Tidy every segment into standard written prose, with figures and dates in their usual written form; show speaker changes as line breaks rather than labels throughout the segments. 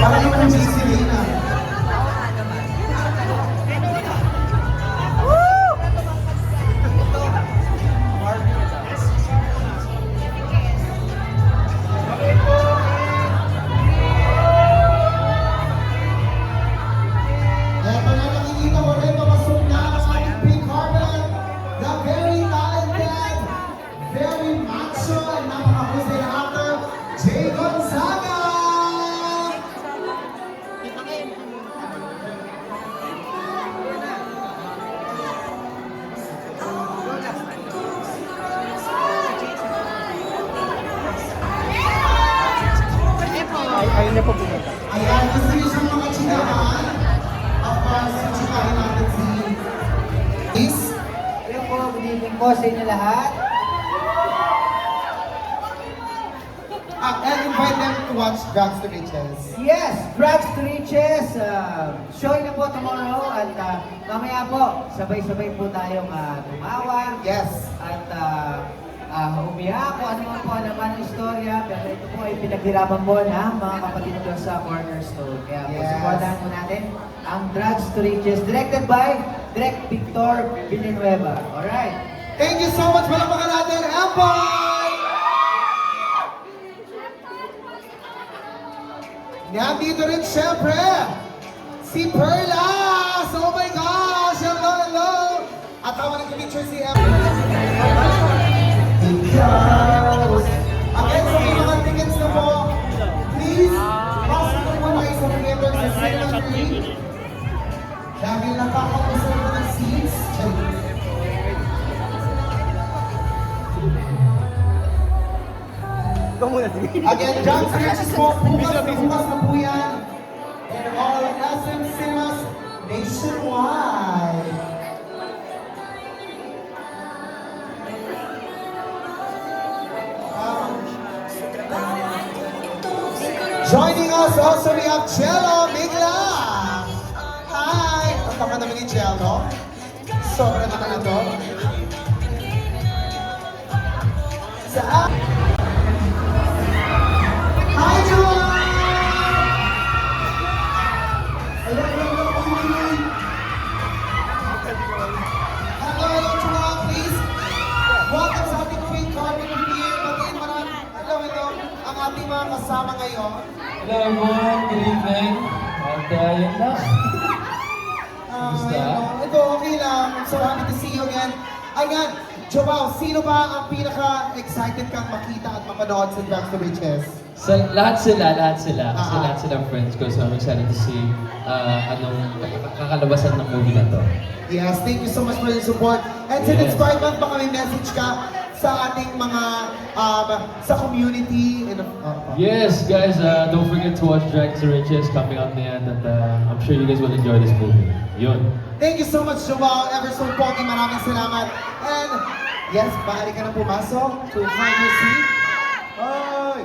Para naman si Selena. Eto na nakikita mo rin, papasok na ang ating pink carpet. The very talented, very macho, and napakahusay na actor, Jay Gonzaga!
Ayaw niya po pumunta.
Ayan, gusto niyo siyang mga chikahan. Of course, chikahin natin si Miss.
Hello po, good evening po sa inyo lahat.
And invite them to watch Drags to Riches.
Yes, Drags to Riches, showing na po tomorrow at mamaya po, sabay-sabay po tayong tumawa
Yes.
at umiyak kung ano man po naman ang istorya, pero ito po ay pinaghirapan po ng mga kapatid ko sa Cornerstone. Kaya po,
Yes.
supportahan po natin ang Drags to Riches, directed by Direk Victor Villanueva. Alright.
Thank you so much. Palakpakan natin, Empire! Nandito rin siyempre, si Perlas! Oh my gosh! Hello, hello! At tama nag-picture si Empire. Because, again, sa may mga tickets na po, please, pasok na po kayo sa member sa Cinema 3. Dahil nakakakusap na ng seats.
Ito muna, sige.
Again, Drags to Riches po, bukas na po yan. In all SM cinemas nationwide. Joining us also we have Jello Migla. Hi! Ang tama naman ni Jello. Sobra naman na to. Sa Hi, Joanne! Hello, hello, Queen! Hello, hello, Joanne, please. Welcome sa ating Queen Carpet here. Magayin marami. Hello, hello. Ang ating mga kasama ngayon.
Hello everyone, good evening. At yun na. Kumusta?
Ito, okay lang. I'm so happy to see you again. Ayan, Joao, sino ba ang pinaka-excited kang makita at mapanood sa Drags to Riches?
Lahat sila. Kasi
Ah.
lahat sila friends ko. So I'm excited to see anong kakalabasan ng movie na to.
Yes, thank you so much for your support. And
Yes.
since Pride Month, baka may message ka sa ating mga, sa community. And,
Yes guys, don't forget to watch Drags to Riches coming out na yan. And I'm sure you guys will enjoy this movie. Yun.
Thank you so much, Joao. Ever so pogi, maraming salamat. And, yes, maaari ka na pumasok to find your seat. Oy!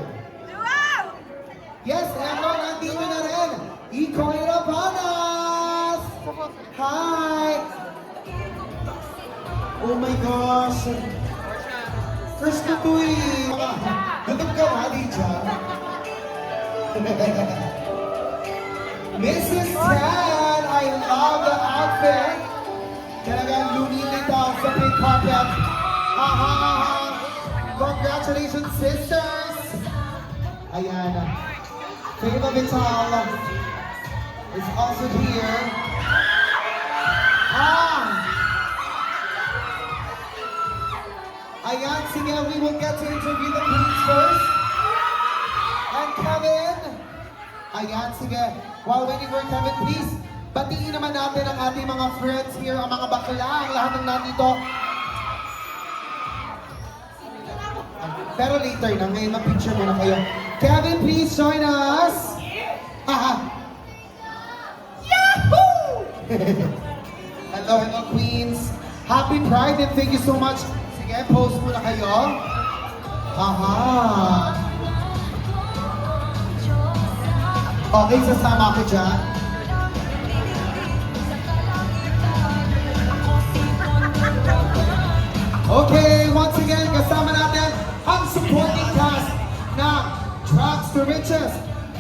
Yes, Emma, nandito na rin. Ikoy Rabanas! Hi! Oh my gosh! First ko to eh. Gutom ka ba, Lydia? Mrs. Tan, I love the outfit. Talagang lumilit ang sa pink carpet. Congratulations, sisters! Ayan. Feva Vital is also here. Ayan, sige, we will get to interview the queens first. And Kevin. Ayan, sige. While waiting for Kevin, please, batiin naman natin ang ating mga friends here, ang mga bakla, ang lahat ng nandito. Pero later na, ngayon mag-picture muna kayo. Kevin, please join us. Yahoo! Hello, hello, queens. Happy Pride and thank you so much. Sige, post muna kayo. Okay, sasama ako dyan. Okay, once again, kasama natin ang supporting cast ng Drags to Riches,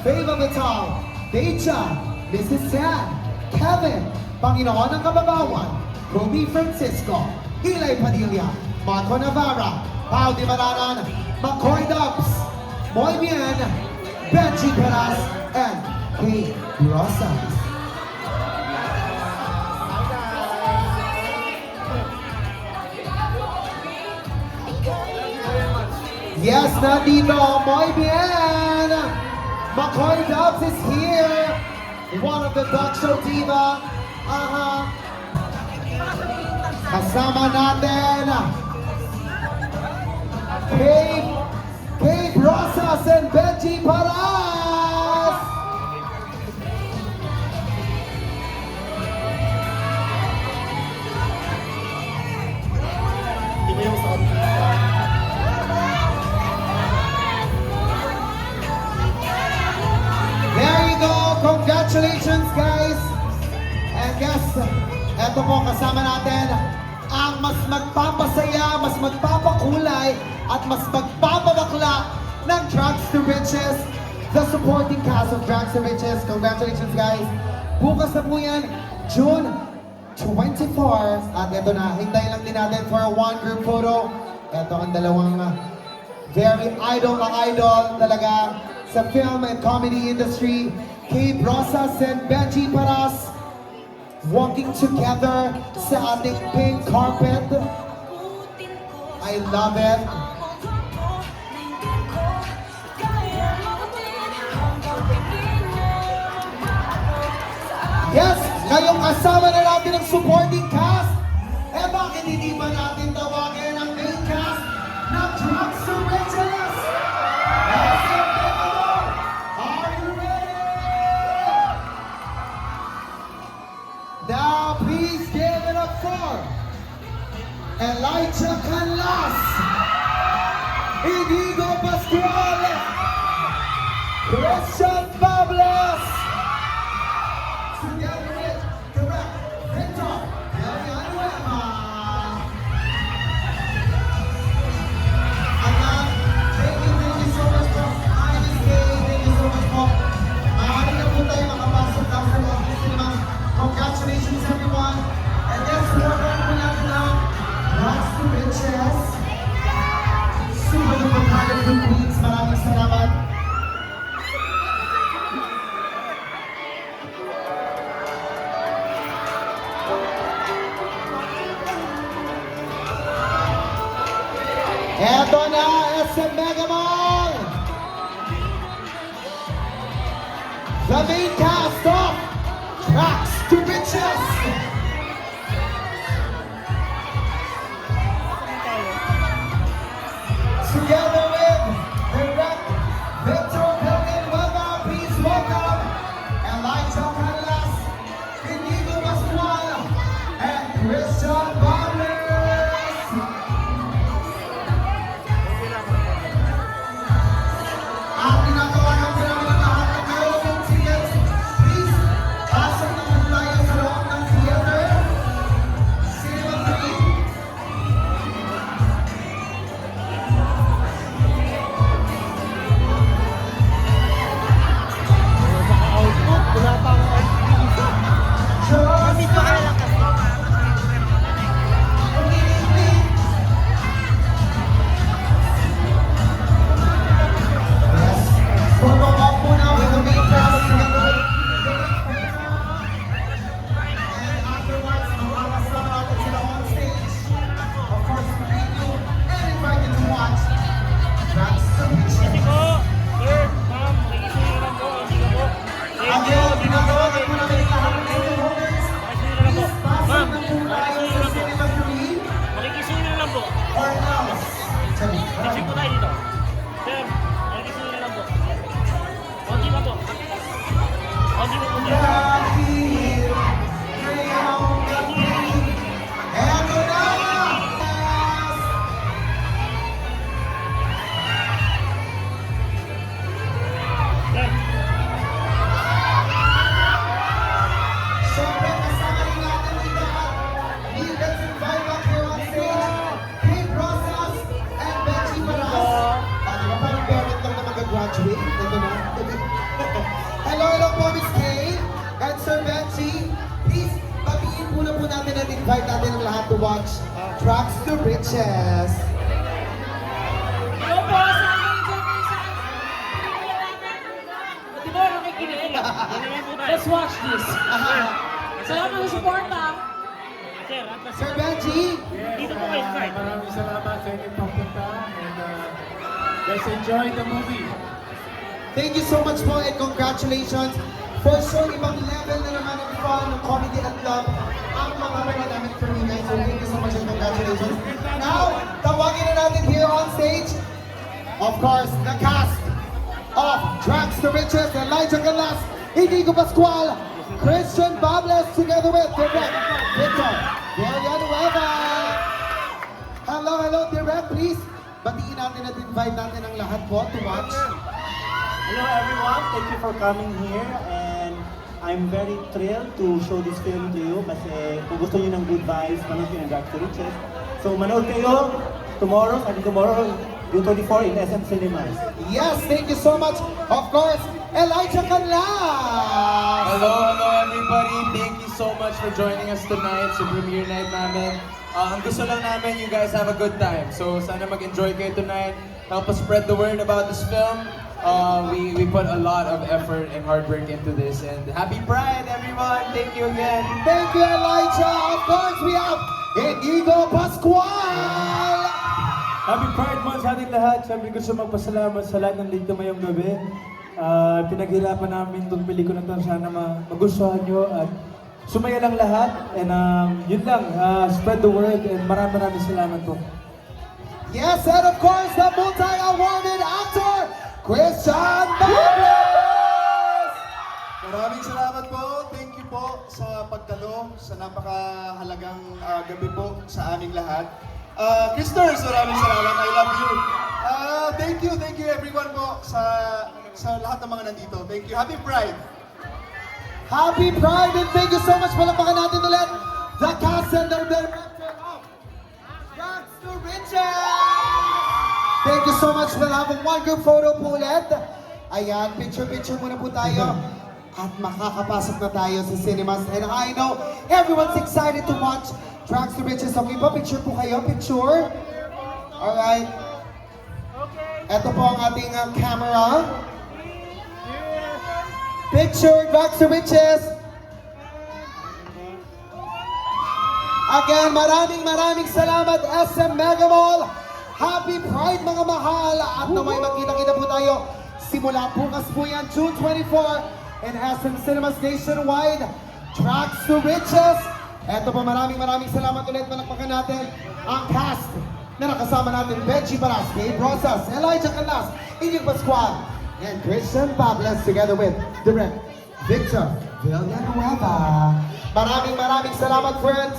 Feva Vital, Deja, Mrs. San, Kevin, Panginoon ng Kababawan, Ruby Francisco, Eli Padilla, Marco Navarra, Pao Di Maranan, McCoy Dubs, Moy Bien, Benji Peras, and Kate Rosas. Yes, nandito, Moy Bien! McCoy Dubs is here! One of the talk show diva. Kasama natin, Kate Rosas and Benji Paras!
Hindi mo yung sound.
There you go! Congratulations, guys! And guys, eto po kasama natin ang mas magpapasaya, mas magpapakulay, at mas magpapabakla ng Drags to Riches, the supporting cast of Drags to Riches. Congratulations, guys! Bukas na po yan, June 24. At eto na, hintay lang din natin for one group photo. Eto ang dalawang very idol na idol talaga sa film and comedy industry. Kate Rosas and Benji Paras walking together sa ating pink carpet. I love it. Yes, ngayong kasama na natin ang supporting cast. Eh bakit hindi ba natin tawagin ang main cast ng Drags to Riches? Yes, are you ready? Now please give it up for Elijah Canlas, Inigo Pascual, Christian Pablos, together with Direct Victor Villanueva. Again, thank you so much po. ISK, thank you so much po. Maaari na po tayo makapasok na sa loob ng cinema. Congratulations everyone. And yes, welcome po natin ang Drags to Riches. Super duper talented queens. Maraming salamat. Eto na, SM Mega Mall! The main cast of Drags to Riches! Together with Direct Victor Villanueva, please welcome Elijah Canlas, Inigo Pascual, and Christian Barnes! At tinatawagan ko namin ang lahat ng mayroong tickets. Please, pasok na po tayo sa loob ng theater. invite natin ang lahat to watch Tracks to Riches.
Hello po sa aking Jefferson. Di ba nakikinig? Let's watch this. Salamat sa suporta.
Sir Benji,
Dito po kayo start.
Maraming salamat sa inyong pagpunta and let's enjoy the movie.
thank you so much po and congratulations. For sure, ibang level na naman ng fun, ng comedy at love ang mga namin for you guys. So thank you so much and congratulations. Now, tawagin na natin here on stage, of course, the cast of Tracks to Riches, Elijah Galas, Inigo Pascual, Christian Bables, together with Direct Victor Villanueva. Hello, Direct, please. Batiin natin at invite natin ang lahat po to watch.
Hello everyone, thank you for coming here and I'm very thrilled to show this film to you kasi kung gusto niyo ng good vibes, manood kayo ng Tracks to Riches. So manood kayo tomorrow, June 24 in SM Cinemas.
Yes, thank you so much. Of course, Elijah Canlas.
Hello everybody. Thank you so much for joining us tonight sa premiere night namin. Ang gusto lang namin, you guys have a good time. So sana mag-enjoy kayo tonight. Help us spread the word about this film. We put a lot of effort and hard work into this. And happy Pride, everyone! Thank you again.
Thank you, Elijah. Of course, we have Inigo Pascual.
Happy Pride Month sa ating lahat. Siyempre gusto magpasalamat sa lahat ng dito ngayong gabi. Pinaghirapan namin itong pelikula na ito. Sana magustuhan nyo at sumaya lang lahat. And yun lang, spread the word and maraming salamat po.
Yes, and of course, the multi-awarded actor, Christian Bables.
Maraming salamat po. Thank you po sa pagdalo sa napakahalagang gabi po sa aming lahat. Christers, maraming salamat. I love you. Thank you everyone po sa lahat ng mga nandito. Thank you. Happy Pride!
Happy Pride and thank you so much. Palakpakan natin ulit the cast and the director of Tracks to Riches. Thank you so much. We'll have one group photo po ulit. Ayan, picture muna po tayo. At makakapasok na tayo sa cinemas. And I know everyone's excited to watch Tracks to Riches. Okay po, picture po kayo. Picture. Alright. Ito po ang ating camera. Picture, Tracks to Riches. Again, maraming salamat SM Mega Mall. Happy Pride mga mahal. At naway magkita-kita po tayo. Simula bukas po yan, June 24 in SM Cinemas nationwide. Tracks to Riches. Eto po, maraming salamat ulit. Palakpakan natin ang cast na nakasama natin. Benji Baras, Gabe Rosas, Elijah Canlas, Inigo Pascual, and Christian Bables together with Direct Victor Villanueva. Maraming salamat, friends.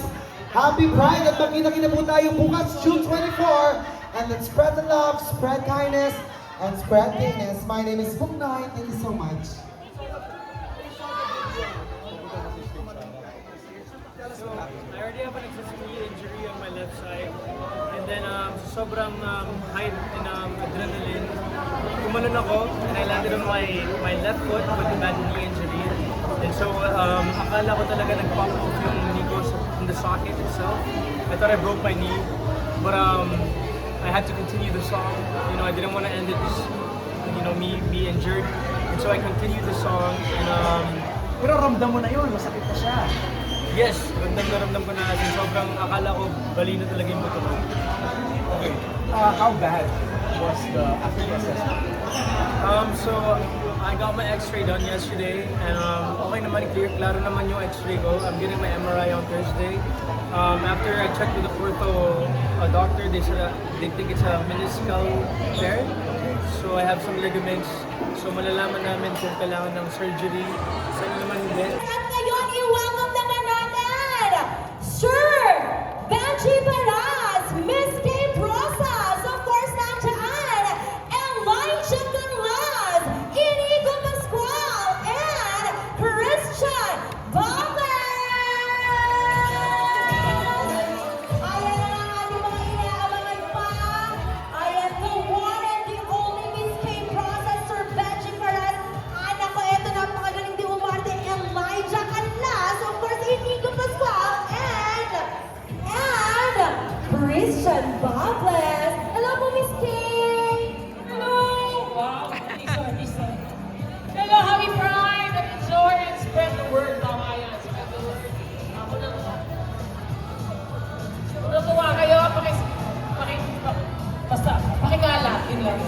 Happy Pride at magkita-kita po tayo bukas, June 24. And let's spread the love, spread kindness, and spread gayness. My name is Book Night. Thank you so much.
I already have an existing injury on my left side. And then sobrang height and adrenaline, gumanon ako and I landed on my left foot with a bad knee injury. And so akala ko talaga nag-pop off yung knee ko in the socket itself. I thought I broke my knee. But I had to continue the song. You know, I didn't want to end it just, you know, me injured. And so I continued the song and
Pero ramdam mo na yun, masakit na siya.
yes, ramdam ko na kasi sobrang akala ko bali na talaga yung buto ko.
Okay. How bad was the after assessment?
So I got my x-ray done yesterday and okay naman, klaro naman yung x-ray ko. I'm getting my MRI on Thursday. After I checked with the ortho doctor, they said they think it's a meniscal tear. So I have some ligaments. So malalaman namin kung kailangan ng surgery. Saan naman hindi.
At ngayon, i-welcome naman natin, Sir Benji Baras, Miss Gabe Rosas, of course, nandiyan, Elijah Canlas, Inigo Pascual, and Christian Bables! Ayan na ang ating mga inaabangan pa. Ayan, the one and the only Miss Gabe Rosas, Sir Benji Baras. Anak ko, eto napakagaling di umarte, Elijah Canlas, of course, Inigo Pascual, and Christian Bables. Hello po, Miss Kay.
Hello! Wow, isa. Hello, happy Pride! And enjoy and spread the word. Tama yan, spread the word. Ako na lang. Kung natuwa kayo, basta, pakikalat, yun lang.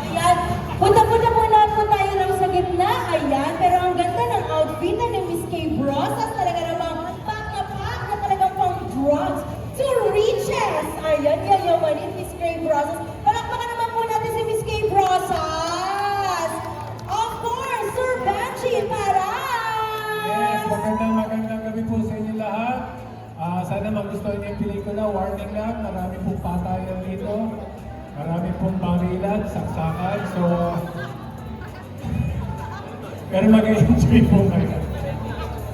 Ayan, punta-punta muna po tayo lang sa gitna. Ayan, pero ang ganda ng outfit na ni Miss Kay Brosas. Talaga namang pack na talagang pang drugs to riches. Ayan, yayamanin Miss Kay Brosas. Palakpakan naman po natin si Miss Kay Brosas. Of course, Sir Benji Paras.
Yes, magandang gabi po sa inyo lahat. Sana magustuhan niyo yung pelikula. Warning lang, marami pong patayan dito. Marami pong barilan, saksakan. So, pero mag-enjoy po kayo.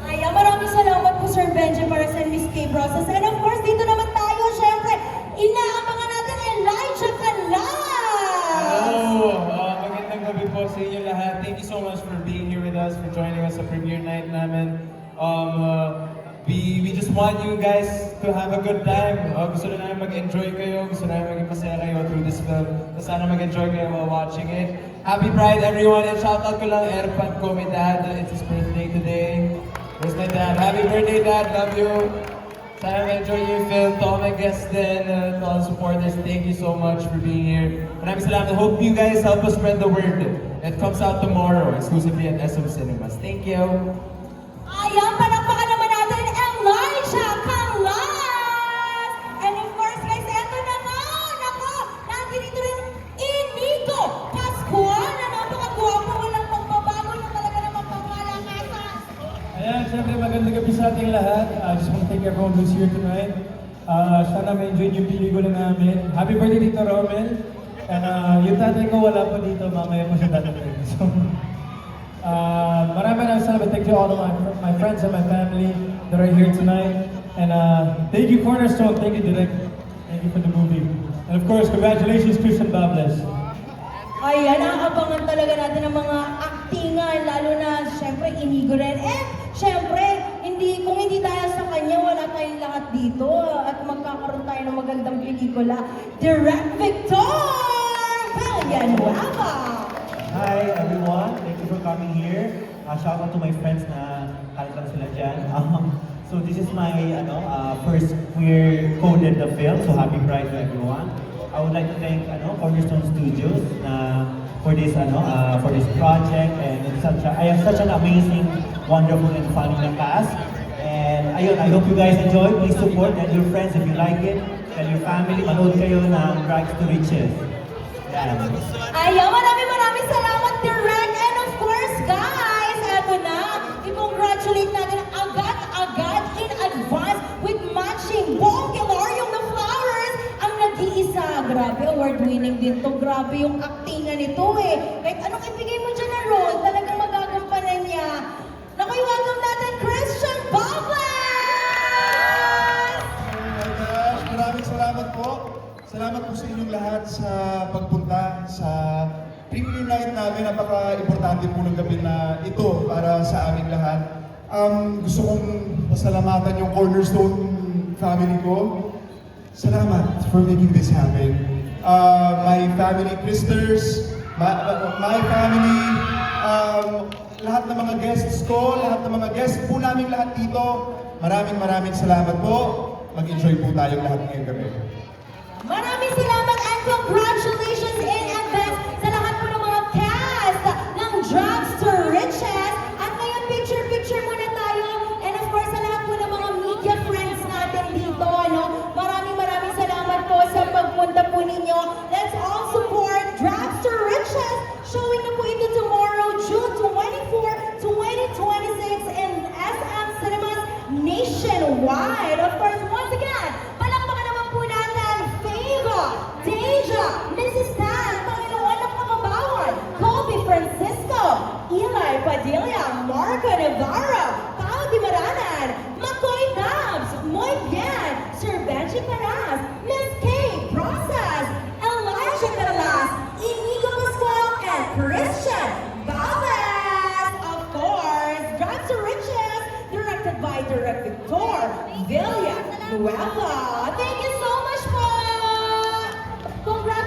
Ayan, maraming salamat po Sir Benji Paras and Miss Kay Brosas. And of course, dito naman tayo, syempre, inaabangan natin Elijah Canlas.
Hello! Magandang gabi po sa inyo lahat. Thank you so much for being here with us, for joining us sa premiere night namin. We just want you guys to have a good time. Gusto na namin mag-enjoy kayo, gusto na namin maging masaya kayo through this film. Sana mag-enjoy kayo while watching it. Happy Pride everyone! And shoutout ko lang Erpat ko, my dad. It's his birthday today. Where's my dad? Happy birthday dad! Love you! Sana ma-enjoy niyo yung film. To all my guests din, to all the supporters, thank you so much for being here. Maraming salamat. Hope you guys help us spread the word. It comes out tomorrow, exclusively at SM Cinemas. Thank you!
Ayan, palakpakan naman natin Elijah Canlas! And of course, guys, eto na nga! Nako, nandito rin Inigo Pascual na napakagwapo, walang pagbabago na talaga naman pangmalakasan.
Ayan, syempre magandang gabi sa ating lahat. Just want to thank everyone who's here tonight. Sana ma-enjoy yung pelikula namin. Happy birthday Tito Romel. And yung tatay ko wala pa dito, mamaya pa siya dadating. So, maraming salamat. Thank you all to my friends and my family that are here tonight. And thank you Cornerstone, thank you Direk. Thank you for the movie. And of course, congratulations Christian Bables.
Ayan, aabangan talaga natin ang mga aktingan, lalo na syempre Inigo rin. And syempre, kung hindi dahil sa kanya, wala tayong lahat dito. At magkakaroon tayo ng magandang pelikula. Direct Victor Villanueva!
Hi everyone, thank you for coming here. Shout out to my friends na halatang sila dyan. So this is my first queer coded the film, so happy Pride to everyone. I would like to thank Cornerstone Studios for this project, and I have such an amazing, wonderful and funny na cast. And ayun, I hope you guys enjoy. Please support, tell your friends if you like it. Tell your family, manood kayo ng Rags to Riches. Yan.
Ayaw, maraming salamat, Direk. And of course, guys, eto na. I-congratulate natin agad in advance with matching Bongelaryong na flowers ang nag-iisa. Grabe, award-winning din to. Grabe yung aktingan nito eh. Kahit anong ibigay mo dyan na role, talagang magagampanan niya. Naku, welcome natin, Christian Bables!
Oh my gosh, maraming salamat po. Salamat po sa inyong lahat sa pagpunta sa premiere night namin. Napaka-importante po ng gabi na ito para sa aming lahat. Gusto kong pasalamatan yung Cornerstone family ko. Salamat for making this happen. My family, Christers, my family, lahat ng mga guests ko, lahat ng mga guests po namin lahat dito. Maraming salamat po. Mag-enjoy po tayong lahat ngayong gabi.
Maraming salamat and congratulations in advance sa lahat po ng mga cast ng Drugs to Riches. At ngayon, picture muna tayo. And of course, sa lahat po ng mga media friends natin dito. Maraming salamat po sa pagpunta po ninyo. Let's all support Drugs to Riches. Showing na po ito tomorrow, June 24, 2026 in SM Cinemas nationwide. Of course, once again, palakpakan naman po natin Fava, Deja, Mrs. Tan, Panginoon ng Pamabawan, Kobe Francisco, Eli Padilla, Marco Navarro, Pao Di Maranan, Makoy Nabs, Moy Bien, Sir Benji Paras, Miss Kay Brosas, Elijah Canlas, Inigo Pascual, and Christian Bables. Of course, Drugs to Riches, directed by Direct Victor Villanueva. Thank you so much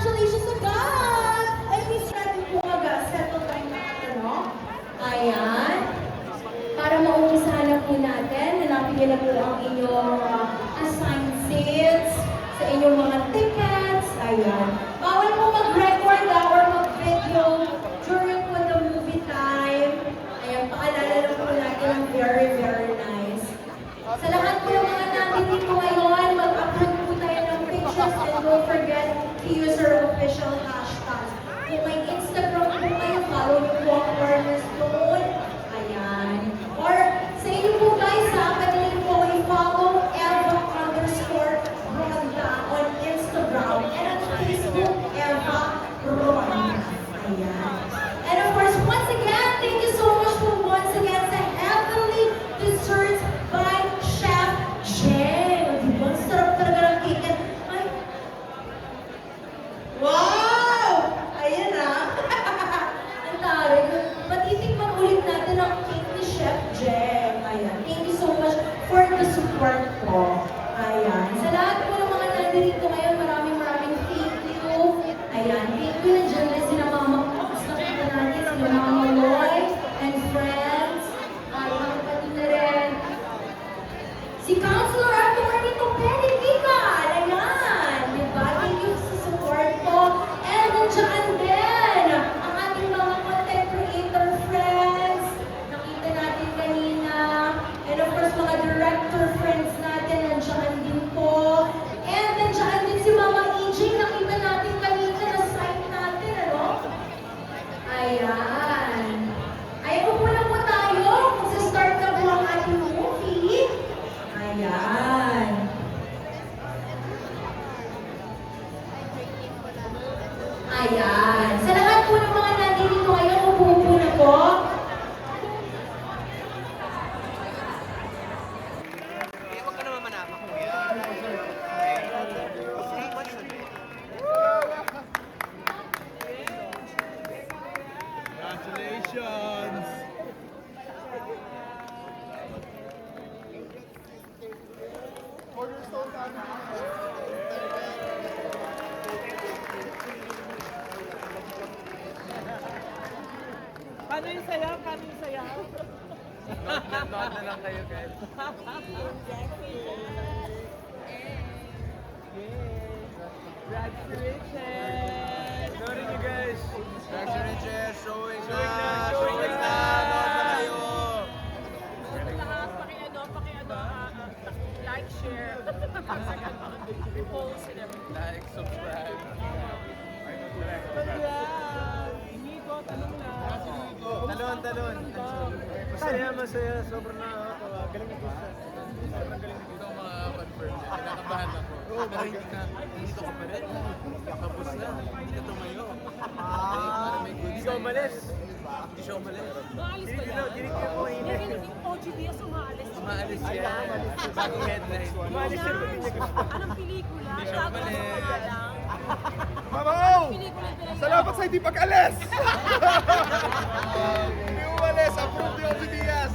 congratulations agad! Ay, Miss Ready po agad. Settle tayo na ano? Ayan. Para maumpisahan na po natin, hanapin niyo na po ang inyong assigned seats sa inyong mga tickets. Ayan. Bawal po mag-record or mag-video during po the movie time. Ayan, paalala lang po natin ang very, very nice. Sa lahat po ng mga nandito ngayon, mag-upload po tayo ng pictures and don't forget to use our official hashtags. Kung may Instagram po kayo, follow niyo po ang Cornerstone. Ayan. Or sa inyo po guys, pwede niyo po i-follow Eva_Ronda on Instagram and on Facebook, Eva Ronda. Ayan. And of course, once again, thank you so much for once again sa Heavenly Desserts by Chef Jeng. Diba? Ang sarap talaga ng cake. Ay. Wow! Ayan ah. Ang tarik. Patitikman ulit natin ang cake ni Chef Jeng. Ayan. Thank you so much for the support po. Ayan. Sa lahat po ng mga nandito ngayon, maraming thank you. Ayan. Thank you na dyan na sila Mama Pops. Nakita natin sila Mama Loy and friends. Ayan. Pati na rin. Si Counselor Atty. Topeni Vical. Ayan. Diba? Thank you sa support po. And nandiyan din ang ating mga content creator friends. Nakita natin kanina. And of course, mga director friends natin, nandiyan din po. And nandiyan din si Mama EJ, nakita natin kanina na site natin, ano? Ayan. Ay, upo na po tayo. Magsa-start na po ang ating movie. Ayan. Ayan. Sa lahat po ng mga nandito ngayon, upo na po.
Congratulations!
Paano yung sayaw? Paano yung sayaw?
Note na lang kayo, guys.
Rags to riches! Sorry you guys!
Drags and Riches, showing na!
Showing na!
Note na kayo!
Like, share, post, and everything.
Like, subscribe.
Nico, tanong na.
Talon.
Masaya. Sobrang nakakatawa. Galing ni Gusta. Sobrang galing ni
Ito ang mga confirm niya. Kinakabahan ako. Pero hindi ka pa rin. Tapos na. Hindi ka tumayo. Para may good
Hindi ka umalis.
Hindi siya umalis.
Maalis ba yan?
Dinig niyo po hindi.
Yung OG Diaz umaalis.
Umaalis siya. Bagong headline.
Umalis siya. Hindi niya gusto.
Anong pelikula?
Hindi siya
Bago
umalis.
na sa lang.
Mamaw!
Pelikula yung pinag-
Salamat sa hindi pag-alis! Hindi umalis! Approve the OG Diaz!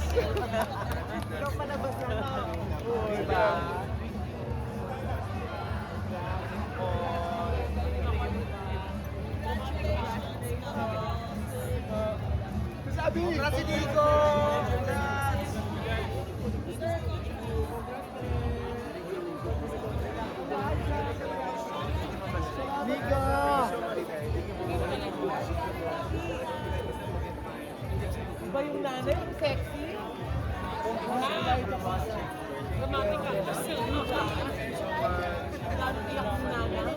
Sabi! Congrats si Nico!
Iba yung nanay, ang sexy.
Dramatic ka. Kasi ano ka? Lalo iyak yung nanay.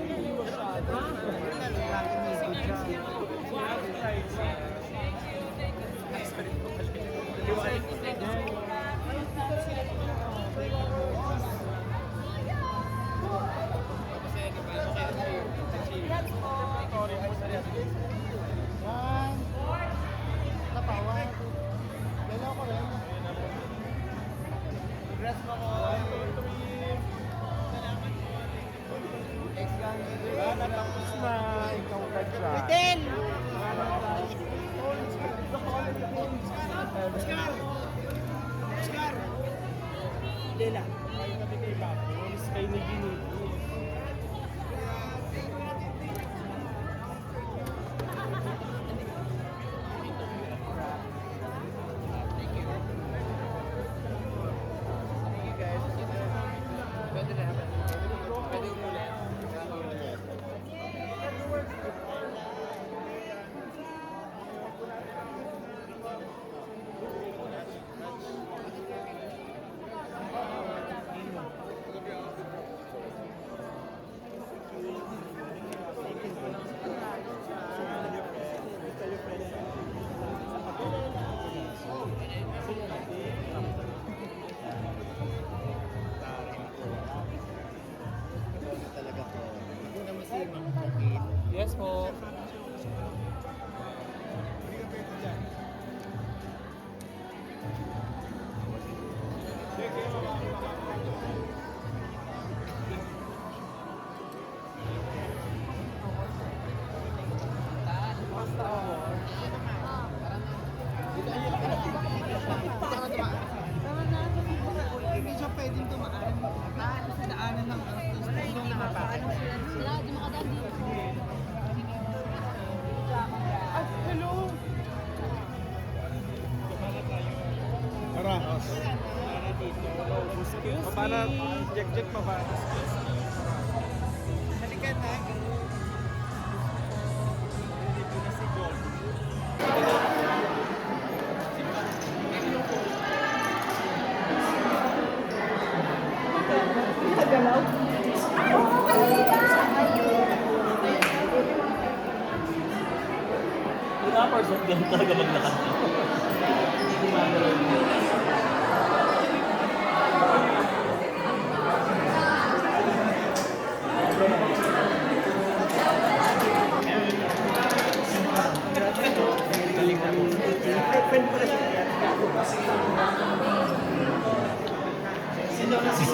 Natapos na, ikaw ka dyan.
Lela. Ay, nabi kay Bapos. Kay Nigini. bless po. Para Jack pa ba? Halika na.
Person din talaga maglakad. Sino na si